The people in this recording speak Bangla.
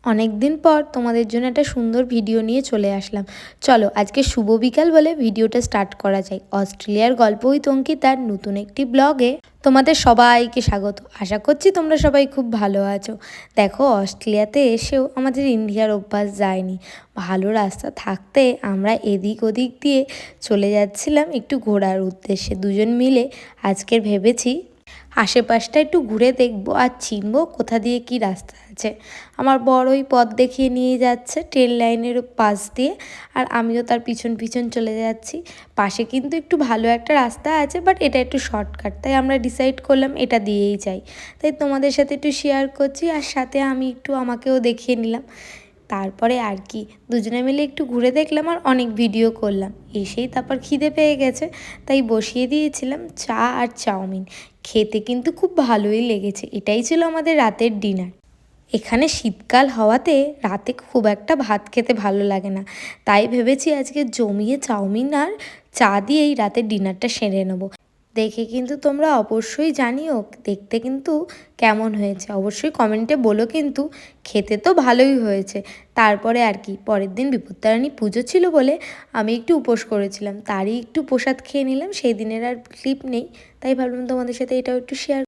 অনেক দিন পর তোমাদের জন্য একটা সুন্দর ভিডিও নিয়ে চলে আসলাম। চলো আজকে শুভ বিকাল বলে ভিডিওটা স্টার্ট করা যায়। অস্ট্রেলিয়ার গল্প উইথ অঙ্কিতার নতুন একটি ব্লগে তোমাদের সবাইকে স্বাগত। আশা করছি তোমরা সবাই খুব ভালো আছো। দেখো, অস্ট্রেলিয়াতে এসেও আমাদের ইন্ডিয়ার অভ্যাস যায়নি। ভালো রাস্তা থাকতে আমরা এদিক ওদিক দিয়ে চলে যাচ্ছিলাম একটু ঘোরার উদ্দেশ্যে। দুজন মিলে আজকের ভেবেছি আশেপাশটা একটু ঘুরে দেখবো আর চিনবো কোথা দিয়ে কি রাস্তা আছে। আমার বড়ই পথ দেখিয়ে নিয়ে যাচ্ছে ট্রেন লাইনের পাশ দিয়ে, আর আমিও তার পিছন পিছন চলে যাচ্ছি। পাশে কিন্তু একটু ভালো একটা রাস্তা আছে, বাট এটা একটু শর্টকাট, তাই আমরা ডিসাইড করলাম এটা দিয়েই যাই। তাই তোমাদের সাথে একটু শেয়ার করছি, আর সাথে আমি একটু আমাকেও দেখিয়ে নিলাম। তারপরে আর কি, দুজনে মিলে একটু ঘুরে দেখলাম আর অনেক ভিডিও করলাম। এসেই তারপর খিদে পেয়ে গেছে, তাই বসিয়ে দিয়েছিলাম চা আর চাউমিন। খেতে কিন্তু খুব ভালোই লেগেছে। এটাই ছিল আমাদের রাতের ডিনার। এখানে শীতকাল হওয়াতে রাতে খুব একটা ভাত খেতে ভালো লাগে না, তাই ভেবেছি আজকে জমিয়ে চাউমিন আর চা দিয়েই রাতের ডিনারটা সেরে নেবো। দেখে কিন্তু তোমরা অবশ্যই জানিও দেখতে কিন্তু কেমন হয়েছে, অবশ্যই কমেন্টে বলো কিন্তু। খেতে তো ভালোই হয়েছে। তারপরে আর কি, পরের দিন বিপত্তারিণী পুজো ছিল বলে আমি একটু উপোস করেছিলাম, তারই একটু প্রসাদ খেয়ে নিলাম। সেই দিনের আর ক্লিপ নেই, তাই ভাবলাম তোমাদের সাথে এটাও একটু শেয়ার।